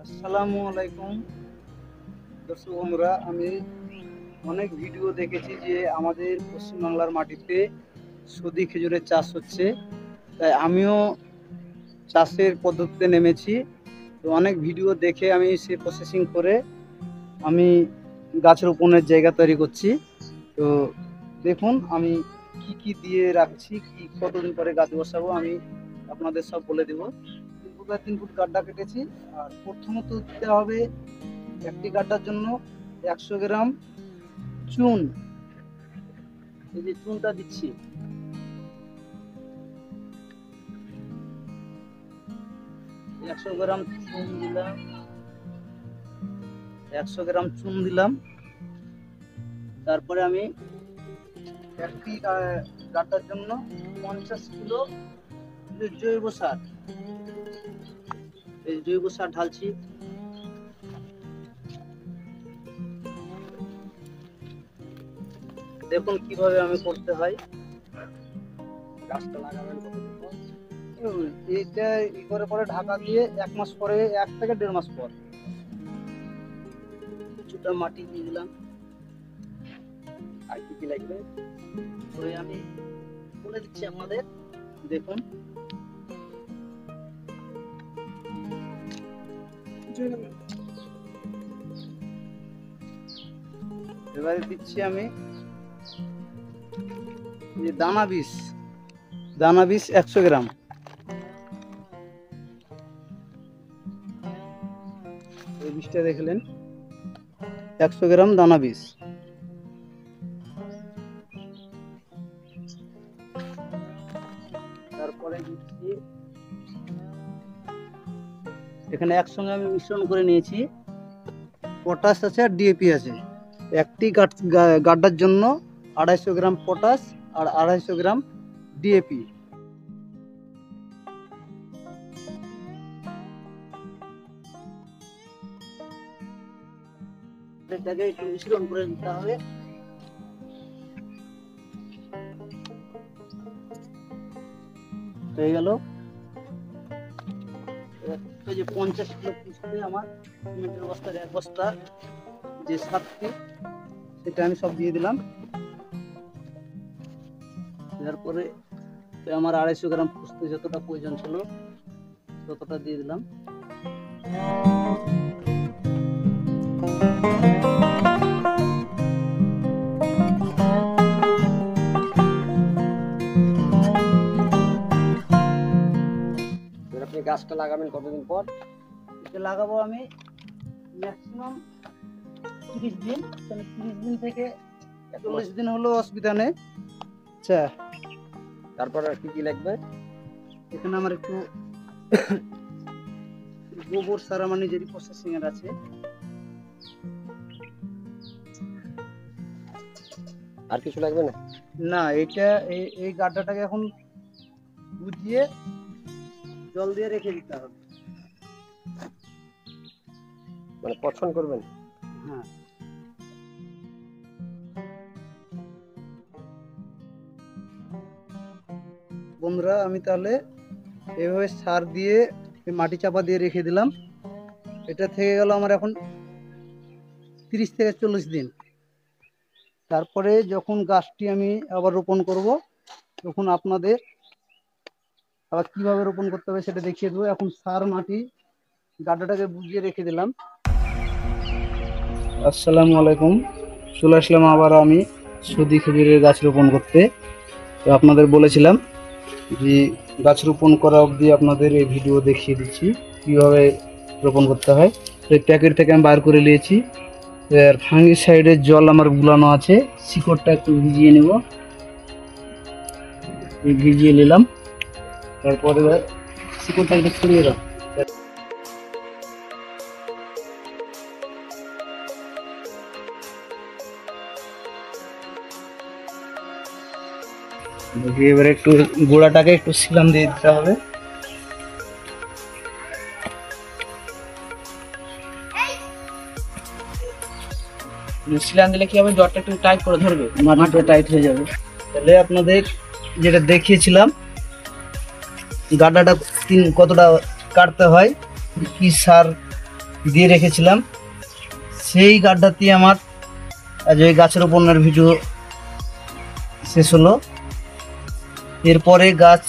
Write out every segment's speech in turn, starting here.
আসসালামু আলাইকুম দর্শক বন্ধুরা, আমি অনেক ভিডিও দেখেছি যে আমাদের পশ্চিমবাংলার মাটিতে সদি খেজুরের চাষ হচ্ছে, তাই আমিও চাষের পদ্ধতিতে নেমেছি। তো অনেক ভিডিও দেখে আমি সে প্রসেসিং করে আমি গাছ রোপণের জায়গা তৈরি করছি। তো দেখুন আমি কি কি দিয়ে রাখছি, কি কতদিন পরে গাছ বসাবো আমি আপনাদের সব বলে দেবো। 3 ফুট গাড্ডা কেটেছি, আর প্রথমত দিতে হবে একটি গাড্ডার জন্য 100 গ্রাম চুন। এই যে চুনটা দিচ্ছি, একশো গ্রাম চুন দিলাম, 100 গ্রাম চুন দিলাম। তারপরে আমি একটি গাড্ডার জন্য 50 কিলো জৈব সার, এই জৈব সার ঢালছি। দেখুন কিভাবে আমি করতে হয়। গাছটা লাগাবেন এইটা ই করে পরে ঢাকা দিয়ে 1 মাস পরে, 1 থেকে 1.5 মাস পর কিছুটা মাটি দিয়ে দিলাম। আর কি কি লাগবে পরে আমি বলে দিচ্ছি আপনাদের। দেখুন এবারে দিচ্ছি আমি যে দানা বীজ 100 গ্রাম। এই বীজটা দেখলেন, 100 গ্রাম দানা বীজ। তারপরে দিচ্ছি এখানে একসঙ্গে আমি মিশ্রণ করে নিয়েছি, পটাশ আছে আর ডিএপি আছে। একটি গাড্ডার জন্য 250 গ্রাম পটাশ আর 250 গ্রাম ডিএপি। এটাকে একটু মিশ্রণ করে নিতে হবে। হয়ে গেল। এই যে 50 কিলো পিসতে আমার সিমেন্টের বস্তার 1 বস্তা যে সারটি, সেটা আমি সব দিয়ে দিলাম। তারপরে আমার 250 গ্রাম পুষতে যতটা প্রয়োজন ছিল ততটা দিয়ে দিলাম। আপনি গাছটা লাগাবেন কতদিন পর? এটা লাগাবো আমি ম্যাক্সিমাম 30 দিন, 30 দিন থেকে 40 দিন হলেও অসুবিধা নেই। আচ্ছা, তারপর আর কি কি লাগবে? এখানে আমার একটু গোবর সার আমার নিজেরই প্রসেসিং এর আছে। আর কিছু লাগবে না? না, এটা এই গাড্ডাটাকে এখন বুঝিয়ে জল দিয়ে রেখে দিতে হবে, মানে পছন্দ করবেন। হ্যাঁ, বন্ধুরা আমি তাহলে এইভাবে সার দিয়ে মাটি চাপা দিয়ে রেখে দিলাম। এটা থেকে গেল আমার এখন 30 থেকে 40 দিন। তারপরে যখন গাছটি আমি আবার রোপণ করব, তখন আপনাদের আবার কিভাবে রোপণ করতে হবে সেটা দেখিয়ে দেবো। এখন সার মাটি গাড্ডাটাকে বুঝিয়ে রেখে দিলাম। আসসালামু আলাইকুম, চলে আসলাম আবার আমি সদি খেজুরের গাছ রোপণ করতে। তো আপনাদের বলেছিলাম যে গাছ রোপণ করা অবধি আপনাদের এই ভিডিও দেখিয়ে দিচ্ছি কীভাবে রোপণ করতে হয়। তো এই প্যাকেট থেকে আমি বার করে নিয়েছি। এর ফাঙ্গি সাইডের জল আমার গুলানো আছে, শিকড়টা একটু ভিজিয়ে নেব। ভিজিয়ে নিলাম, তারপরে শিকড়টা একটু ছড়িয়ে দাও। এবারে একটু গোড়াটাকে একটু সিলাম দিয়ে দিতে হবে। সিলাম দিলে কি হবে, জটটা একটু টাইট করে ধরবে, মাটিটা টাইট হয়ে যাবে। তাহলে আপনাদের যেটা দেখিয়েছিলাম গাড্ডাটা কতটা কাটতে হয়, কি সার দিয়ে রেখেছিলাম, সেই গাড্ডাতে আমার আজ ওই গাছের রোপণের ভিডিও শেষ হলো। এরপরে গাছ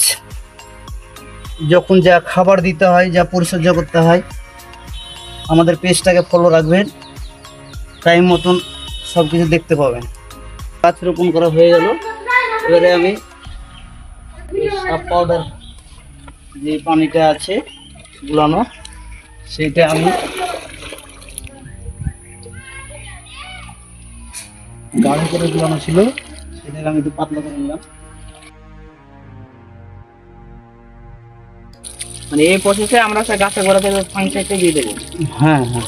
যখন যা খাবার দিতে হয়, যা পরিচর্যা করতে হয়, আমাদের পেজটাকে ফলো রাখবেন, টাইম মতন সব কিছু দেখতে পাবেন। গাছ রোপণ করা হয়ে গেল। এবারে আমি সাপ পাউডার যে পানিটা আছে গুলানো, সেইটা আমি গাঢ় করে গুলানো ছিল, সেটাকে আমি একটু পাতলা করে নিলাম। মানে এই প্রসেসে আমরা গাছের গোড়া থেকে পানি চাইতে দিয়ে দেবো। হ্যাঁ হ্যাঁ।